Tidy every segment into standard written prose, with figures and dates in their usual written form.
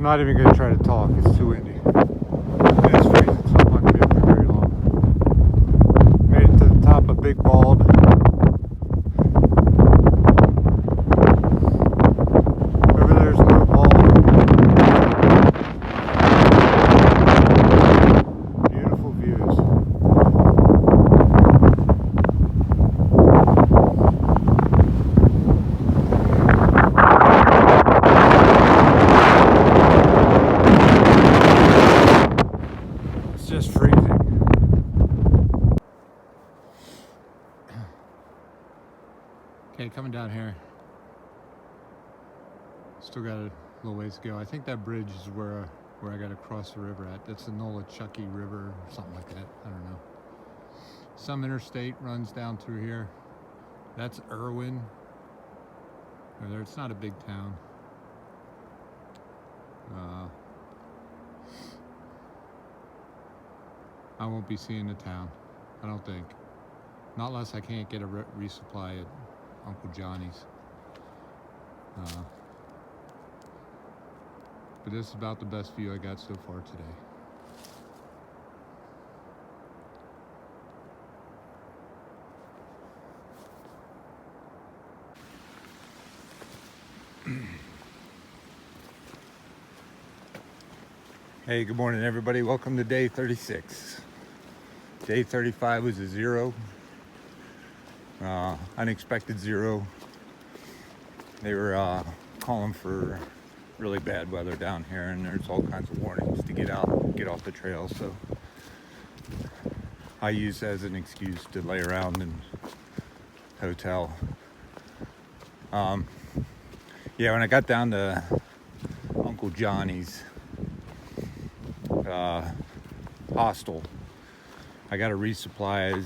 not even going to try to talk. It's too windy. And it's freezing, so I'm not going to be up there very long. Made it to the top of Big Bald. Over there's Little Bald. Beautiful views. It's just freezing. Okay, coming down here. Still got a little ways to go. I think that bridge is where I got to cross the river at. That's the Nolichucky River or something like that. I don't know. Some interstate runs down through here. That's Irwin. Over there, it's not a big town. I won't be seeing the town, I don't think. Not unless I can't get a resupply at Uncle Johnny's. But this is about the best view I got so far today. Hey, good morning everybody. Welcome to day 36. Day 35 was a zero. Unexpected zero. They were calling for really bad weather down here, and there's all kinds of warnings to get out and get off the trail, so I use that as an excuse to lay around in hotel. Yeah, when I got down to Uncle Johnny's hostel, I got a resupply, and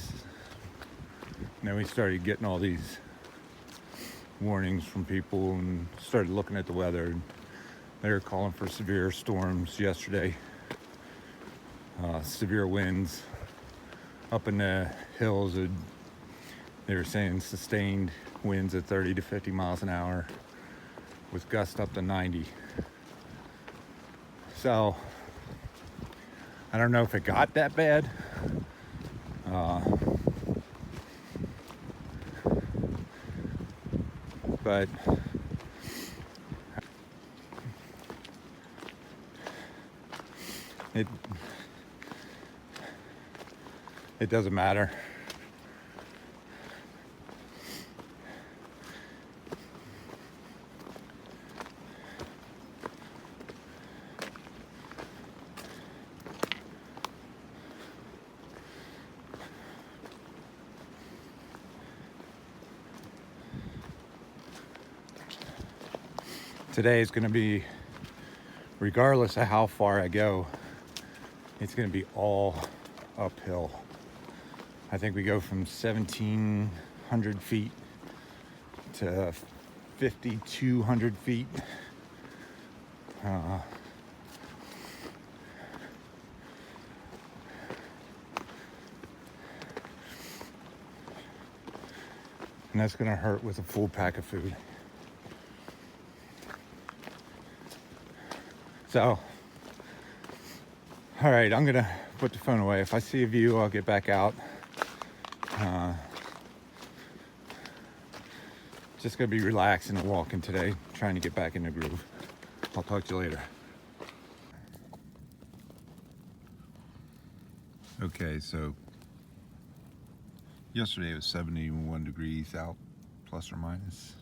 then we started getting all these warnings from people and started looking at the weather. They were calling for severe storms yesterday, severe winds up in the hills. They were saying sustained winds at 30 to 50 miles an hour with gusts up to 90. So I don't know if it got that bad. But it doesn't matter. Today is going to be, regardless of how far I go, it's going to be all uphill. I think we go from 1,700 feet to 5,200 feet. And that's going to hurt with a full pack of food. So, all right, I'm gonna put the phone away. If I see a view, I'll get back out. Just gonna be relaxing and walking today, trying to get back in the groove. I'll talk to you later. Okay, so yesterday it was 71 degrees out, plus or minus.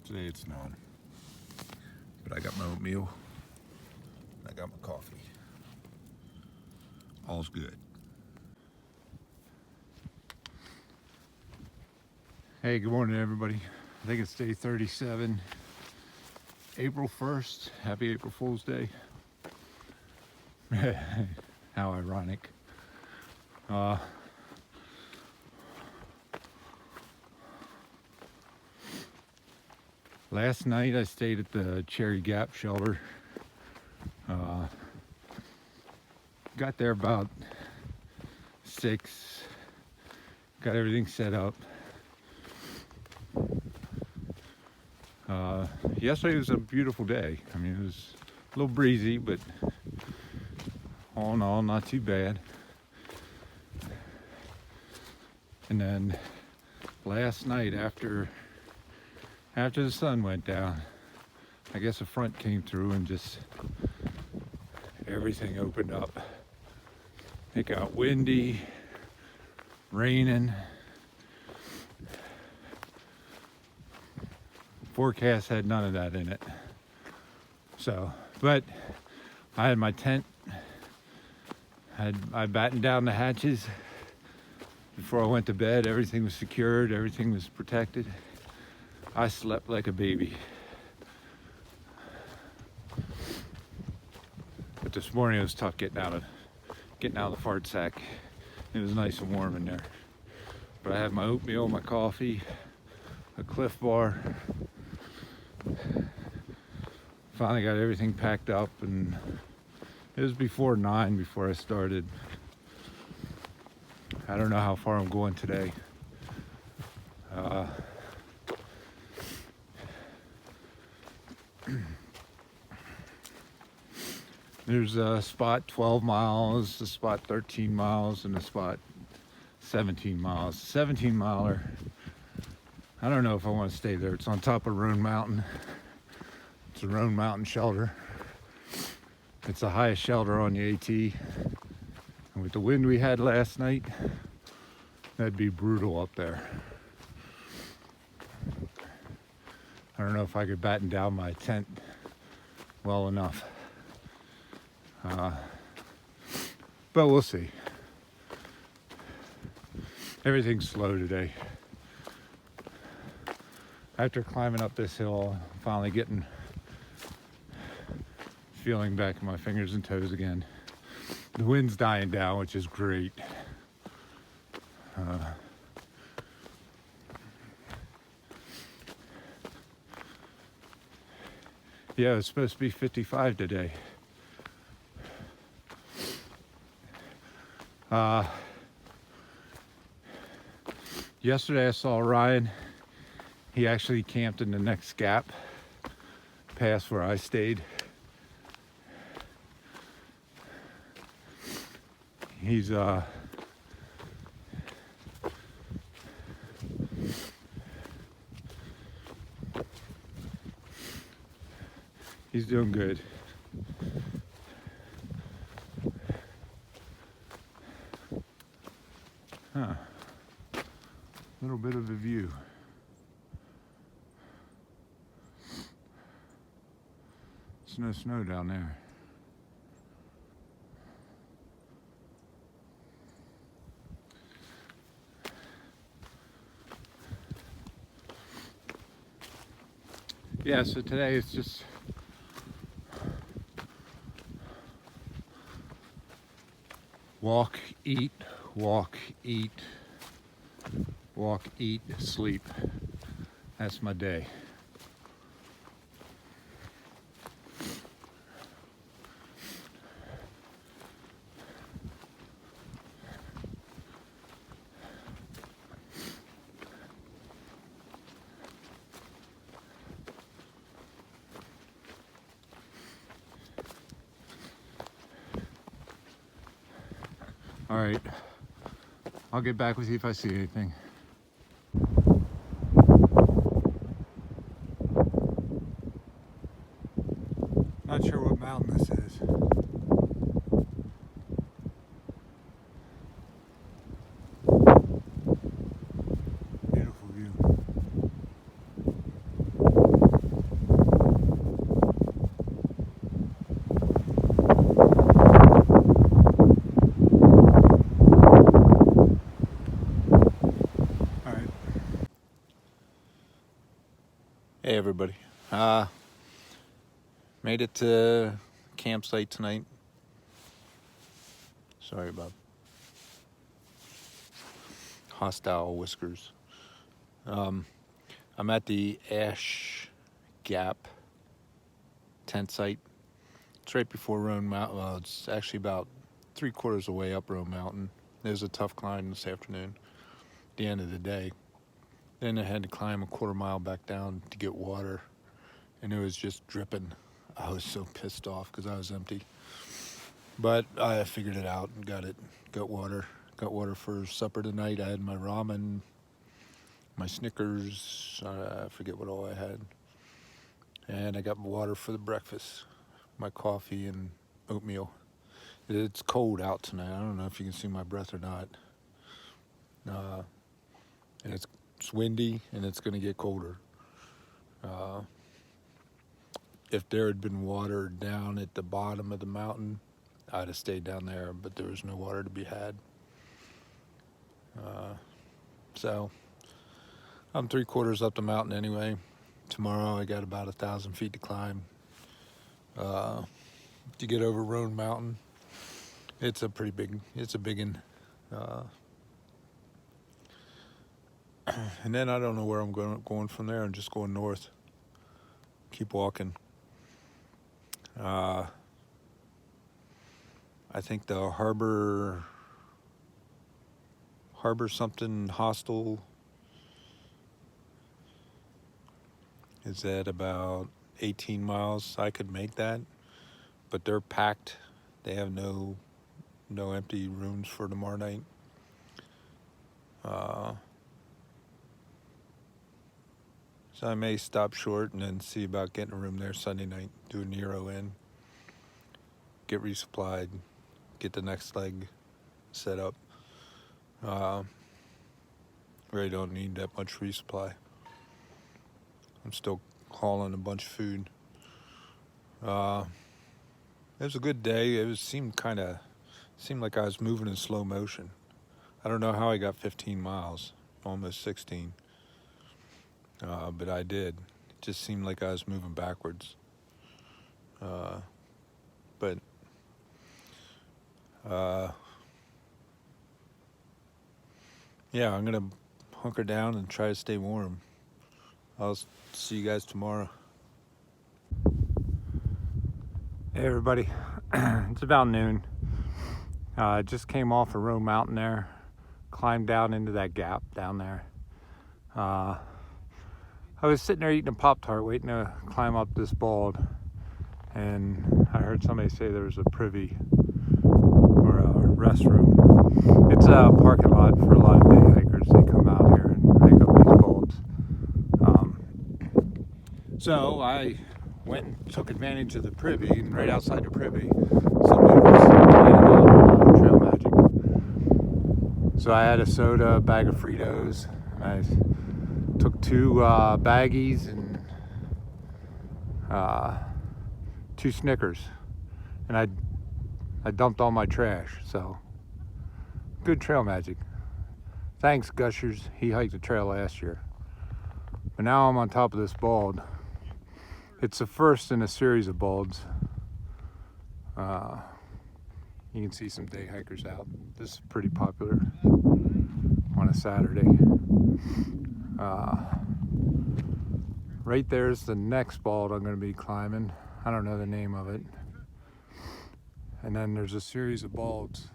Today it's snowing. But I got my oatmeal, I got my coffee. All's good. Hey, good morning everybody. I think it's day 37, April 1st. Happy April Fool's Day. How ironic. Last night I stayed at the Cherry Gap shelter. Got there about 6, got everything set up. Yesterday was a beautiful day. I mean, it was a little breezy, but all in all, not too bad. And then last night, after the sun went down, I guess a front came through and just everything opened up. It got windy, raining. Forecast had none of that in it. So, but I had my tent. I battened down the hatches before I went to bed. Everything was secured. Everything was protected. I slept like a baby. But this morning it was tough getting out of the fart sack. It was nice and warm in there. But I had my oatmeal, my coffee, a Cliff Bar. Finally got everything packed up, and it was before 9 before I started. I don't know how far I'm going today. There's a spot 12 miles, a spot 13 miles, and a spot 17 miles. 17 miler, I don't know if I want to stay there. It's on top of Roan Mountain. It's a Roan Mountain shelter. It's the highest shelter on the AT. And with the wind we had last night, that'd be brutal up there. I don't know if I could batten down my tent well enough. But we'll see. Everything's slow today. After climbing up this hill, finally feeling back in my fingers and toes again. The wind's dying down, which is great. Yeah, it's supposed to be 55 today. Yesterday I saw Ryan. He actually camped in the next gap past where I stayed. He's doing good. Huh. Little bit of a view. There's no snow down there. Yeah, so today it's just walk, eat, sleep. That's my day. All right, I'll get back with you if I see anything. Not sure what mountain this is. Beautiful view. All right. Hey everybody. Made it to campsite tonight. Sorry about hostile whiskers. I'm at the Ash Gap tent site. It's right before Roan Mountain. Well, it's actually about 3/4 of the way up Roan Mountain. There's a tough climb this afternoon, at the end of the day. Then I had to climb a 1/4 mile back down to get water. and it was just dripping. I was so pissed off because I was empty. But I figured it out and got water. Got water for supper tonight. I had my ramen, my Snickers, I forget what all I had. And I got water for the breakfast, my coffee and oatmeal. It's cold out tonight. I don't know if you can see my breath or not. And it's windy and it's going to get colder. If there had been water down at the bottom of the mountain, I'd have stayed down there, but there was no water to be had. So I'm 3/4 up the mountain anyway. Tomorrow I got about 1,000 feet to climb. To get over Roan Mountain, it's a big one. And then I don't know where I'm going from there. I'm just going north. Keep walking. I think the harbor something hostel is at about 18 miles. I could make that, but they're packed. They have no empty rooms for tomorrow night. So I may stop short and then see about getting a room there Sunday night, do a Nero in, get resupplied, get the next leg set up. Really don't need that much resupply. I'm still hauling a bunch of food. It was a good day. It seemed like I was moving in slow motion. I don't know how I got 15 miles, almost 16. But I did. It just seemed like I was moving backwards. But yeah, I'm gonna hunker down and try to stay warm. I'll see you guys tomorrow. Hey everybody, it's about noon. I just came off of Roan Mountain there, climbed down into that gap down there. I was sitting there eating a Pop-Tart waiting to climb up this bald, and I heard somebody say there was a privy or a restroom. It's a parking lot for a lot of day hikers. They come out here and hike up these balds. So I went and took advantage of the privy, and right outside the privy, some dude was handing out trail magic. So I had a soda, a bag of Fritos. I took 2 baggies and 2 Snickers, and I dumped all my trash. So good trail magic. Thanks, Gushers. He hiked the trail last year. But now I'm on top of this bald. It's the first in a series of balds. You can see some day hikers out. This is pretty popular on a Saturday. Right there's the next bald I'm going to be climbing. I don't know the name of it. And then there's a series of balds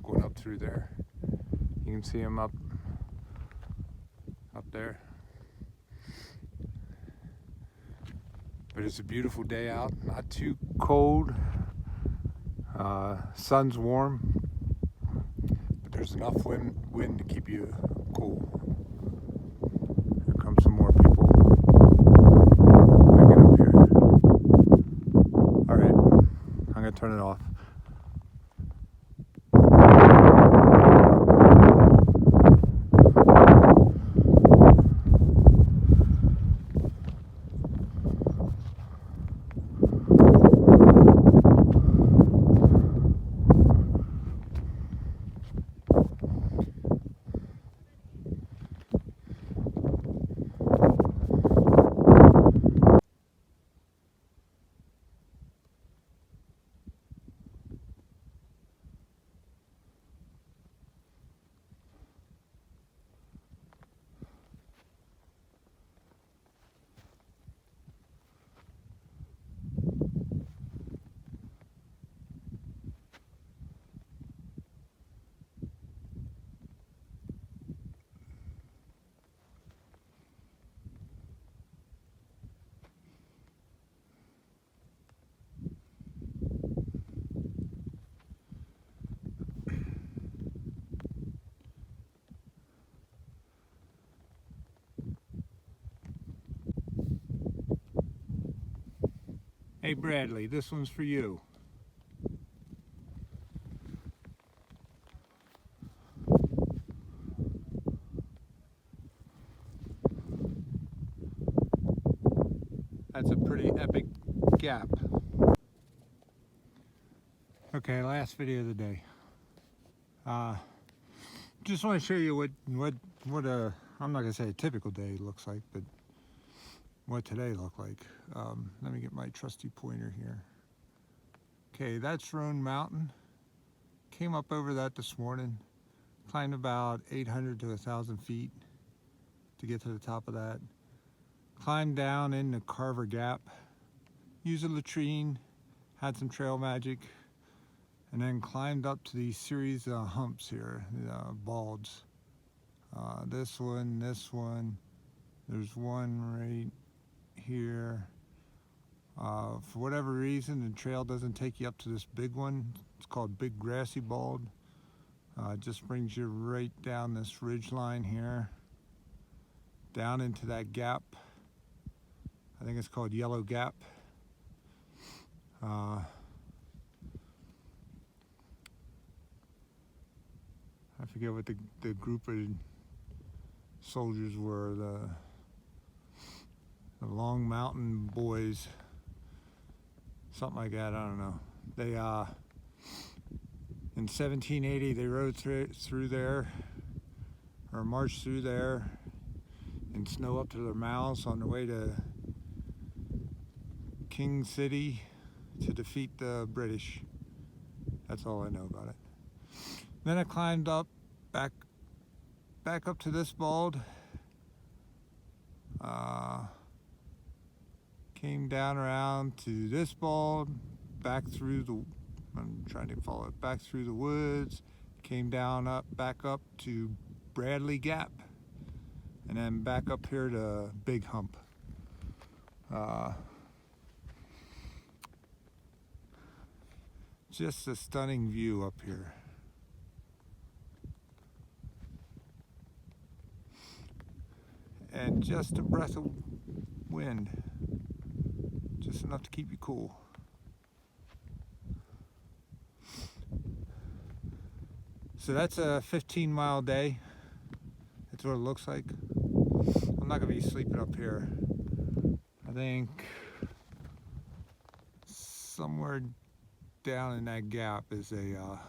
going up through there. You can see them up there. But it's a beautiful day out, not too cold. Sun's warm, but there's enough wind to keep you cool. Here come some more people. I get up here. All right, I'm gonna turn it off. Hey Bradley, this one's for you. That's a pretty epic gap. Okay, last video of the day. Just want to show you what I'm not gonna say a typical day looks like, but what today looked like. Let me get my trusty pointer here. Okay, that's Roan Mountain. Came up over that this morning. Climbed about 800 to 1,000 feet to get to the top of that. Climbed down into Carver Gap. Used a latrine. Had some trail magic. And then climbed up to these series of humps here, balds. This one. There's one right here. For whatever reason, the trail doesn't take you up to this big one. It's called Big Grassy Bald. It just brings you right down this ridge line here, down into that gap. I think it's called Yellow Gap. I forget what the group of soldiers were, the Long Mountain Boys, something like that, I don't know. They, in 1780, they rode through there, or marched through there in snow up to their mouths on their way to King City to defeat the British. That's all I know about it. Then I climbed up, back up to this bald. Came down around to this bald, back through the, I'm trying to follow it, back through the woods, came down back up to Bradley Gap, and then back up here to Big Hump. Just a stunning view up here. And just a breath of wind, just enough to keep you cool. So that's a 15-mile day. That's what it looks like. I'm not gonna be sleeping up here. I think somewhere down in that gap is a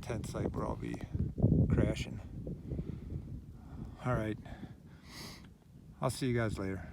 tent site where I'll be crashing. All right. I'll see you guys later.